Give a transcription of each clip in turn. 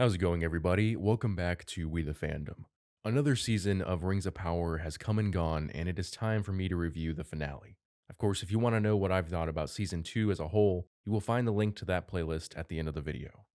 How's it going, everybody? Welcome back to We the Fandom. Another season of Rings of Power has come and gone, and it is time for me to review the finale. Of course, if you want to know what I've thought about Season 2 as a whole, you will find the link to that playlist at the end of the video.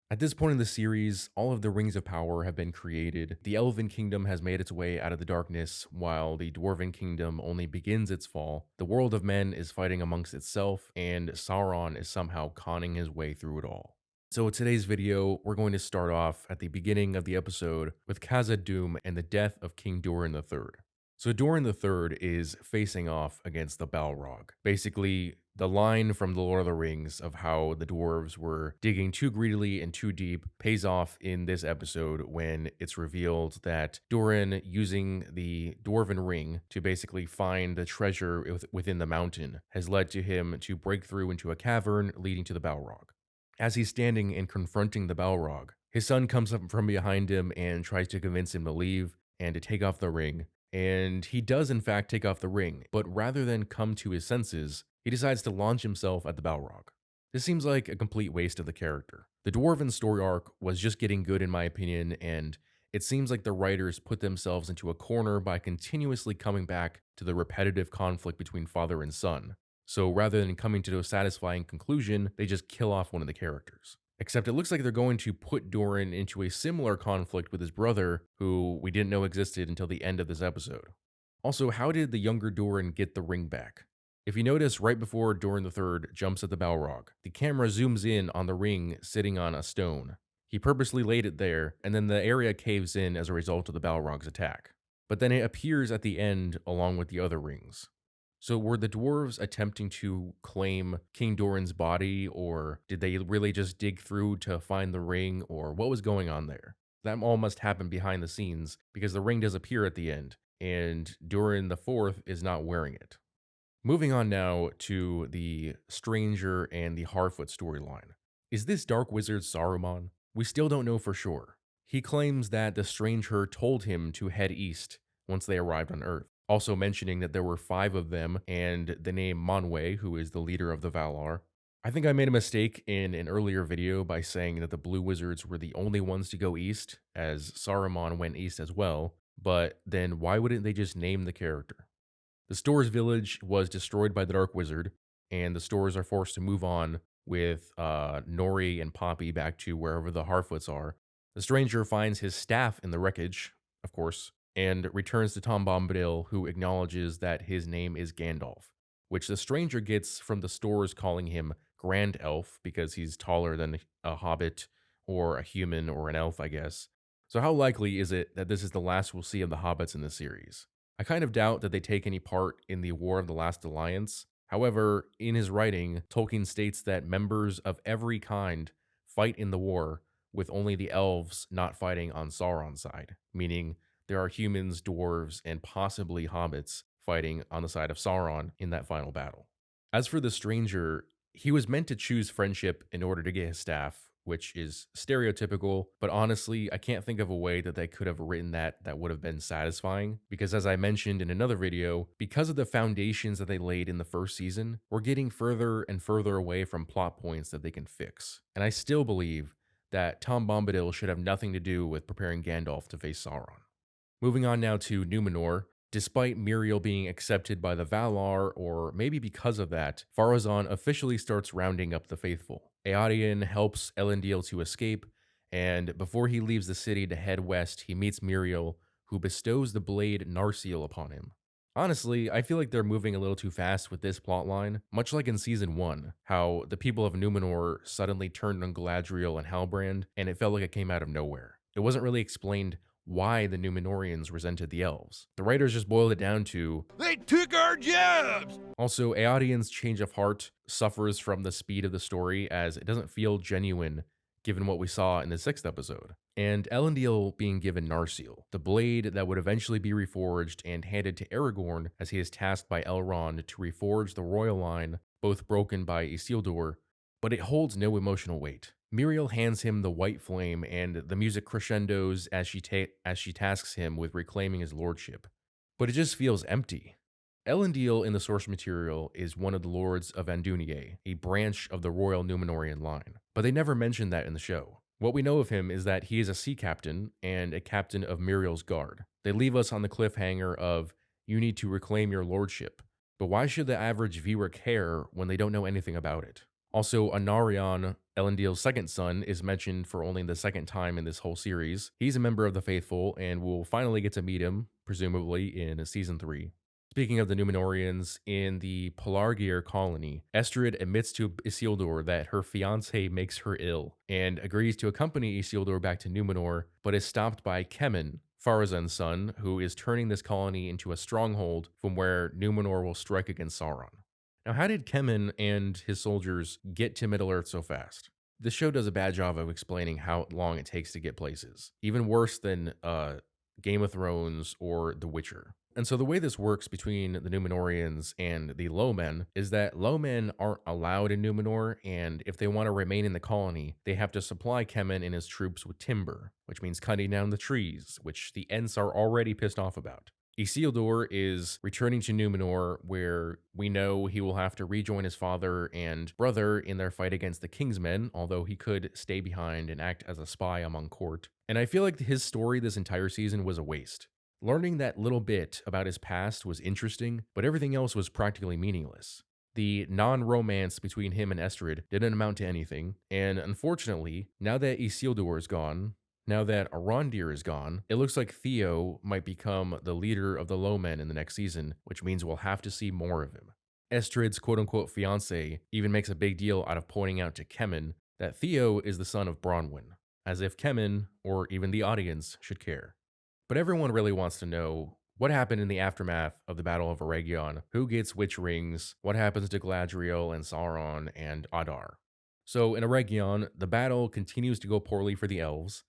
At this point in the series, all of the Rings of Power have been created, the Elven Kingdom has made its way out of the darkness, while the Dwarven Kingdom only begins its fall, the world of men is fighting amongst itself, and Sauron is somehow conning his way through it all. So today's video, we're going to start off at the beginning of the episode with Khazad-dûm and the death of King Durin III. So Durin III is facing off against the Balrog. Basically, the line from The Lord of the Rings of how the dwarves were digging too greedily and too deep pays off in this episode when it's revealed that Durin, using the Dwarven Ring to basically find the treasure within the mountain, has led to him to break through into a cavern leading to the Balrog. As he's standing and confronting the Balrog, his son comes up from behind him and tries to convince him to leave and to take off the ring. And he does, in fact, take off the ring, but rather than come to his senses, he decides to launch himself at the Balrog. This seems like a complete waste of the character. The Dwarven story arc was just getting good, in my opinion, and it seems like the writers put themselves into a corner by continuously coming back to the repetitive conflict between father and son. So rather than coming to a satisfying conclusion, they just kill off one of the characters. Except it looks like they're going to put Durin into a similar conflict with his brother, who we didn't know existed until the end of this episode. Also, how did the younger Durin get the ring back? If you notice, right before Durin III jumps at the Balrog, the camera zooms in on the ring sitting on a stone. He purposely laid it there, and then the area caves in as a result of the Balrog's attack. But then it appears at the end along with the other rings. So were the dwarves attempting to claim King Doran's body, or did they really just dig through to find the ring, or what was going on there? That all must happen behind the scenes, because the ring does appear at the end, and Durin the Fourth is not wearing it. Moving on now to the Stranger and the Harfoot storyline. Is this Dark Wizard Saruman? We still don't know for sure. He claims that the Stranger told him to head east once they arrived on Earth, also mentioning that there were 5 of them and the name Manwë, who is the leader of the Valar. I think I made a mistake in an earlier video by saying that the Blue Wizards were the only ones to go east, as Saruman went east as well, but then why wouldn't they just name the character? The Store's village was destroyed by the Dark Wizard, and the Stores are forced to move on with Nori and Poppy back to wherever the Harfoots are. The Stranger finds his staff in the wreckage, of course, and returns to Tom Bombadil, who acknowledges that his name is Gandalf, which the Stranger gets from the Stores calling him Grand Elf because he's taller than a hobbit or a human or an elf, I guess. So how likely is it that this is the last we'll see of the hobbits in the series? I kind of doubt that they take any part in the War of the Last Alliance. However, in his writing, Tolkien states that members of every kind fight in the war, with only the elves not fighting on Sauron's side, meaning there are humans, dwarves, and possibly hobbits fighting on the side of Sauron in that final battle. As for the Stranger, he was meant to choose friendship in order to get his staff, which is stereotypical, but honestly, I can't think of a way that they could have written that would have been satisfying, because as I mentioned in another video, because of the foundations that they laid in the first season, we're getting further and further away from plot points that they can fix. And I still believe that Tom Bombadil should have nothing to do with preparing Gandalf to face Sauron. Moving on now to Numor. Despite Miriel being accepted by the Valar, or maybe because of that, Pharazôn officially starts rounding up the faithful. Eärien helps Elendil to escape, and before he leaves the city to head west, he meets Miriel, who bestows the blade Narsil upon him. Honestly, I feel like they're moving a little too fast with this plotline, much like in Season 1, how the people of Numenor suddenly turned on Galadriel and Halbrand, and it felt like it came out of nowhere. It wasn't really explained why the Numenorians resented the elves. The writers just boiled it down to, "They took our jobs!" Also, Eärion's change of heart suffers from the speed of the story, as it doesn't feel genuine given what we saw in the 6th episode. And Elendil being given Narsil, the blade that would eventually be reforged and handed to Aragorn as he is tasked by Elrond to reforge the royal line, both broken by Isildur, but it holds no emotional weight. Miriel hands him the white flame, and the music crescendos as she tasks him with reclaiming his lordship. But it just feels empty. Elendil in the source material is one of the lords of Andúnier, a branch of the royal Numenorean line, but they never mention that in the show. What we know of him is that he is a sea captain and a captain of Muriel's guard. They leave us on the cliffhanger of, you need to reclaim your lordship. But why should the average viewer care when they don't know anything about it? Also, Anarion, Elendil's second son, is mentioned for only the second time in this whole series. He's a member of the Faithful, and we'll finally get to meet him, presumably, in season 3. Speaking of the Numenoreans, in the Pelargir colony, Estrid admits to Isildur that her fiancé makes her ill, and agrees to accompany Isildur back to Numenor, but is stopped by Kemen, Pharazân's son, who is turning this colony into a stronghold from where Numenor will strike against Sauron. Now, how did Kemen and his soldiers get to Middle-earth so fast? The show does a bad job of explaining how long it takes to get places, even worse than Game of Thrones or The Witcher. And so the way this works between the Numenoreans and the Lowmen is that Lowmen aren't allowed in Numenor, and if they want to remain in the colony, they have to supply Kemen and his troops with timber, which means cutting down the trees, which the Ents are already pissed off about. Isildur is returning to Numenor, where we know he will have to rejoin his father and brother in their fight against the Kingsmen, although he could stay behind and act as a spy among court. And I feel like his story this entire season was a waste. Learning that little bit about his past was interesting, but everything else was practically meaningless. The non-romance between him and Estrid didn't amount to anything, and unfortunately, now that Isildur is gone, now that Arondir is gone, it looks like Theo might become the leader of the Lowmen in the next season, which means we'll have to see more of him. Estrid's quote-unquote fiancé even makes a big deal out of pointing out to Kemen that Theo is the son of Bronwyn, as if Kemen, or even the audience, should care. But everyone really wants to know what happened in the aftermath of the Battle of Eregion, who gets which rings, what happens to Galadriel and Sauron and Adar. So in Eregion, the battle continues to go poorly for the elves.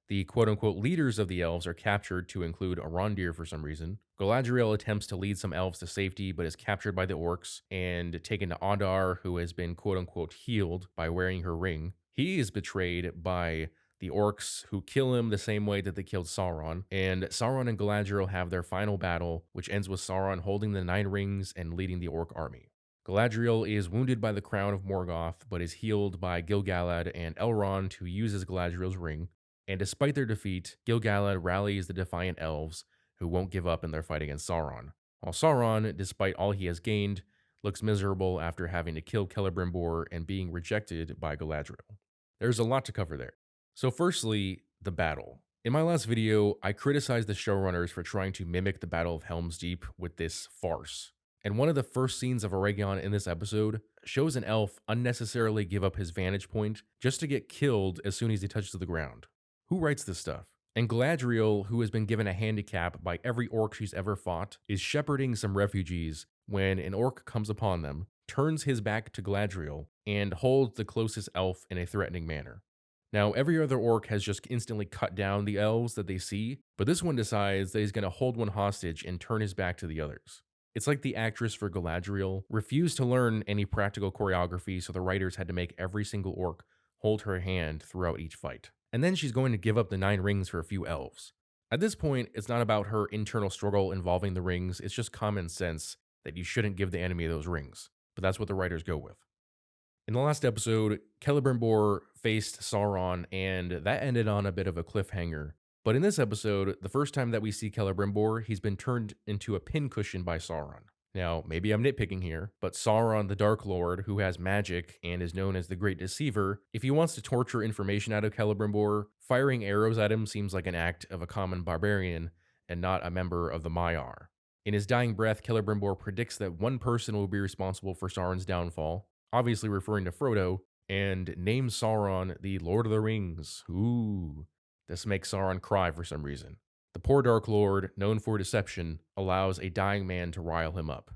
The quote-unquote leaders of the elves are captured, to include Arondir for some reason. Galadriel attempts to lead some elves to safety, but is captured by the orcs and taken to Adar, who has been quote-unquote healed by wearing her ring. He is betrayed by the orcs, who kill him the same way that they killed Sauron, and Sauron and Galadriel have their final battle, which ends with Sauron holding the 9 rings and leading the orc army. Galadriel is wounded by the crown of Morgoth, but is healed by Gil-galad and Elrond, who uses Galadriel's ring. And despite their defeat, Gil-galad rallies the defiant elves, who won't give up in their fight against Sauron. While Sauron, despite all he has gained, looks miserable after having to kill Celebrimbor and being rejected by Galadriel. There's a lot to cover there. So firstly, the battle. In my last video, I criticized the showrunners for trying to mimic the Battle of Helm's Deep with this farce. And one of the first scenes of Eregion in this episode shows an elf unnecessarily give up his vantage point just to get killed as soon as he touches the ground. Who writes this stuff? And Galadriel, who has been given a handicap by every orc she's ever fought, is shepherding some refugees when an orc comes upon them, turns his back to Galadriel, and holds the closest elf in a threatening manner. Now, every other orc has just instantly cut down the elves that they see, but this one decides that he's going to hold one hostage and turn his back to the others. It's like the actress for Galadriel refused to learn any practical choreography, so the writers had to make every single orc hold her hand throughout each fight. And then she's going to give up the 9 rings for a few elves. At this point, it's not about her internal struggle involving the rings, it's just common sense that you shouldn't give the enemy those rings. But that's what the writers go with. In the last episode, Celebrimbor faced Sauron, and that ended on a bit of a cliffhanger. But in this episode, the first time that we see Celebrimbor, he's been turned into a pincushion by Sauron. Now, maybe I'm nitpicking here, but Sauron the Dark Lord, who has magic and is known as the Great Deceiver, if he wants to torture information out of Celebrimbor, firing arrows at him seems like an act of a common barbarian and not a member of the Maiar. In his dying breath, Celebrimbor predicts that one person will be responsible for Sauron's downfall, obviously referring to Frodo, and names Sauron the Lord of the Rings. Ooh, this makes Sauron cry for some reason. The poor Dark Lord, known for deception, allows a dying man to rile him up.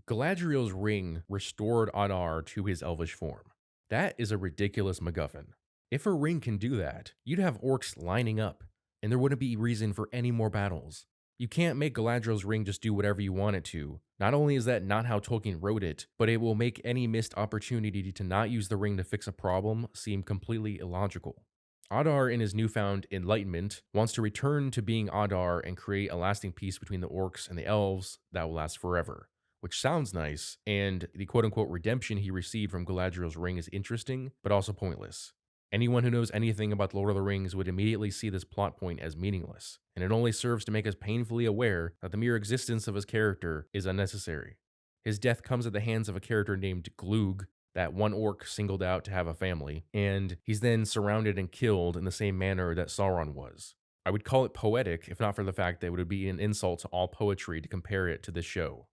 Galadriel's ring restored Adar to his elvish form. That is a ridiculous MacGuffin. If a ring can do that, you'd have orcs lining up, and there wouldn't be reason for any more battles. You can't make Galadriel's ring just do whatever you want it to. Not only is that not how Tolkien wrote it, but it will make any missed opportunity to not use the ring to fix a problem seem completely illogical. Adar, in his newfound enlightenment, wants to return to being Adar and create a lasting peace between the orcs and the elves that will last forever, which sounds nice, and the quote-unquote redemption he received from Galadriel's ring is interesting, but also pointless. Anyone who knows anything about The Lord of the Rings would immediately see this plot point as meaningless, and it only serves to make us painfully aware that the mere existence of his character is unnecessary. His death comes at the hands of a character named Glug, that one orc singled out to have a family, and he's then surrounded and killed in the same manner that Sauron was. I would call it poetic if not for the fact that it would be an insult to all poetry to compare it to this show.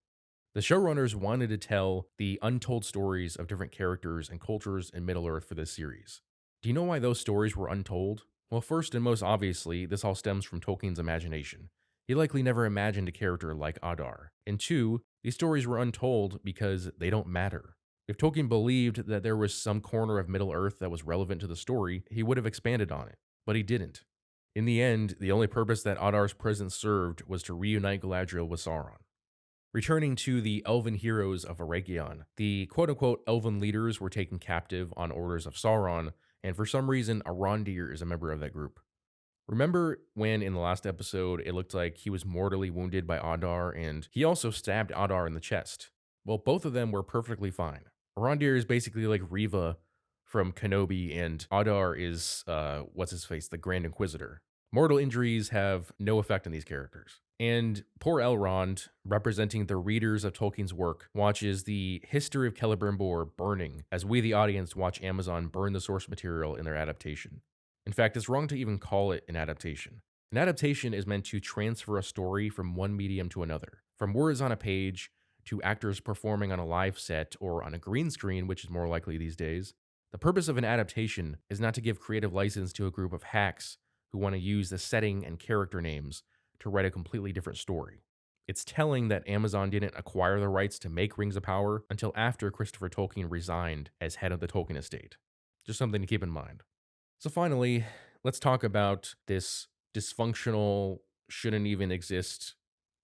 The showrunners wanted to tell the untold stories of different characters and cultures in Middle-earth for this series. Do you know why those stories were untold? Well, first and most obviously, this all stems from Tolkien's imagination. He likely never imagined a character like Adar. And two, these stories were untold because they don't matter. If Tolkien believed that there was some corner of Middle-earth that was relevant to the story, he would have expanded on it. But he didn't. In the end, the only purpose that Adar's presence served was to reunite Galadriel with Sauron. Returning to the elven heroes of Eregion, the quote-unquote elven leaders were taken captive on orders of Sauron, and for some reason, Arondir is a member of that group. Remember when in the last episode it looked like he was mortally wounded by Adar, and he also stabbed Adar in the chest? Well, both of them were perfectly fine. Arondir is basically like Riva from Kenobi, and Adar is, what's-his-face, the Grand Inquisitor. Mortal injuries have no effect on these characters. And poor Elrond, representing the readers of Tolkien's work, watches the history of Celebrimbor burning as we, the audience, watch Amazon burn the source material in their adaptation. In fact, it's wrong to even call it an adaptation. An adaptation is meant to transfer a story from one medium to another, from words on a page to actors performing on a live set or on a green screen, which is more likely these days. The purpose of an adaptation is not to give creative license to a group of hacks who want to use the setting and character names to write a completely different story. It's telling that Amazon didn't acquire the rights to make Rings of Power until after Christopher Tolkien resigned as head of the Tolkien estate. Just something to keep in mind. So finally, let's talk about this dysfunctional, shouldn't even exist,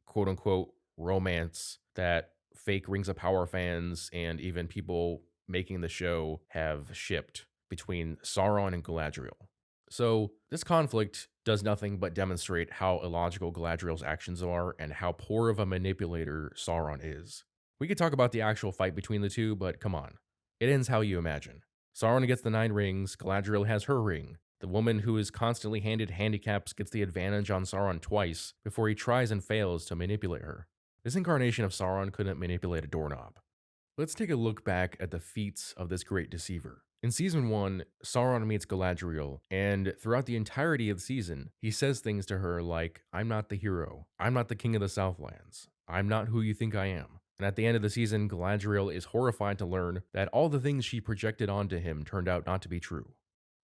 quote unquote, romance that fake Rings of Power fans and even people making the show have shipped between Sauron and Galadriel. So, this conflict does nothing but demonstrate how illogical Galadriel's actions are and how poor of a manipulator Sauron is. We could talk about the actual fight between the two, but come on. It ends how you imagine. Sauron gets the 9 rings, Galadriel has her ring. The woman who is constantly handed handicaps gets the advantage on Sauron twice before he tries and fails to manipulate her. This incarnation of Sauron couldn't manipulate a doorknob. Let's take a look back at the feats of this great deceiver. In Season 1, Sauron meets Galadriel, and throughout the entirety of the season, he says things to her like, "I'm not the hero. I'm not the king of the Southlands. I'm not who you think I am." And at the end of the season, Galadriel is horrified to learn that all the things she projected onto him turned out not to be true.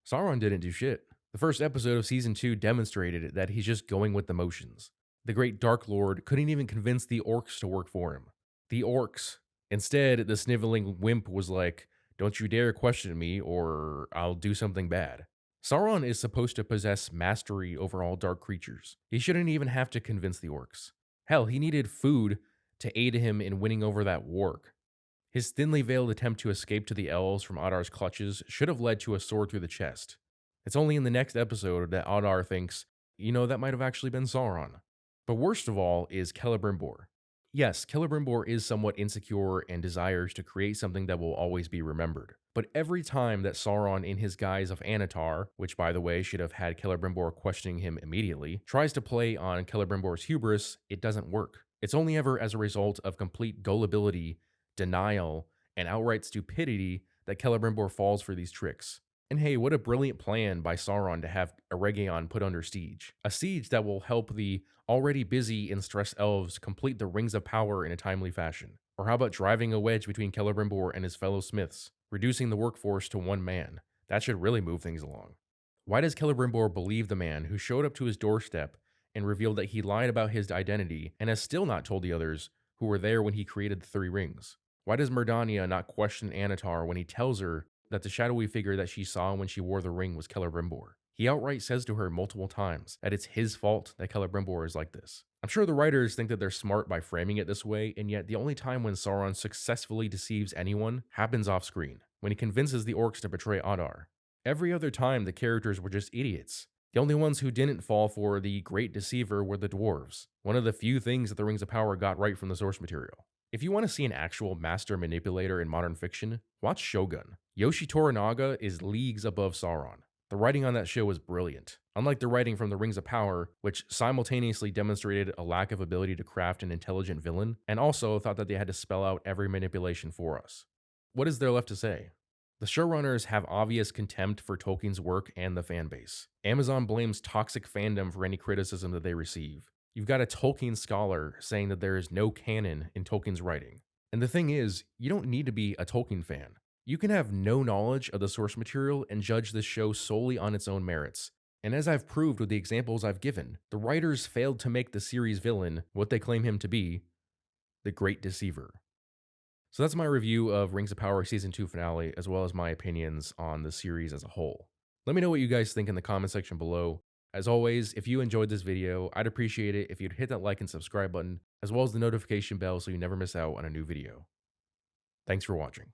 Sauron didn't do shit. The first episode of Season 2 demonstrated that he's just going with the motions. The great Dark Lord couldn't even convince the orcs to work for him. The orcs. Instead, the sniveling wimp was like, "Don't you dare question me, or I'll do something bad." Sauron is supposed to possess mastery over all dark creatures. He shouldn't even have to convince the orcs. Hell, he needed food to aid him in winning over that warg. His thinly veiled attempt to escape to the elves from Adar's clutches should have led to a sword through the chest. It's only in the next episode that Adar thinks, that might have actually been Sauron. But worst of all is Celebrimbor. Yes, Celebrimbor is somewhat insecure and desires to create something that will always be remembered. But every time that Sauron, in his guise of Anatar, which by the way should have had Celebrimbor questioning him immediately, tries to play on Celebrimbor's hubris, it doesn't work. It's only ever as a result of complete gullibility, denial, and outright stupidity that Celebrimbor falls for these tricks. And hey, what a brilliant plan by Sauron to have Eregion put under siege. A siege that will help the already busy and stressed elves complete the Rings of Power in a timely fashion. Or how about driving a wedge between Celebrimbor and his fellow smiths, reducing the workforce to 1 man? That should really move things along. Why does Celebrimbor believe the man who showed up to his doorstep and revealed that he lied about his identity and has still not told the others who were there when he created the 3 rings? Why does Myrdania not question Anatar when he tells her that the shadowy figure that she saw when she wore the ring was Celebrimbor? He outright says to her multiple times that it's his fault that Celebrimbor is like this. I'm sure the writers think that they're smart by framing it this way, and yet the only time when Sauron successfully deceives anyone happens off screen, when he convinces the orcs to betray Adar. Every other time the characters were just idiots. The only ones who didn't fall for the great deceiver were the dwarves, one of the few things that the Rings of Power got right from the source material. If you want to see an actual master manipulator in modern fiction, watch Shogun. Yoshi Toranaga is leagues above Sauron. The writing on that show was brilliant. Unlike the writing from The Rings of Power, which simultaneously demonstrated a lack of ability to craft an intelligent villain, and also thought that they had to spell out every manipulation for us. What is there left to say? The showrunners have obvious contempt for Tolkien's work and the fanbase. Amazon blames toxic fandom for any criticism that they receive. You've got a Tolkien scholar saying that there is no canon in Tolkien's writing. And the thing is, you don't need to be a Tolkien fan. You can have no knowledge of the source material and judge this show solely on its own merits. And as I've proved with the examples I've given, the writers failed to make the series villain what they claim him to be, the Great Deceiver. So that's my review of Rings of Power Season 2 finale, as well as my opinions on the series as a whole. Let me know what you guys think in the comment section below. As always, if you enjoyed this video, I'd appreciate it if you'd hit that like and subscribe button, as well as the notification bell so you never miss out on a new video. Thanks for watching.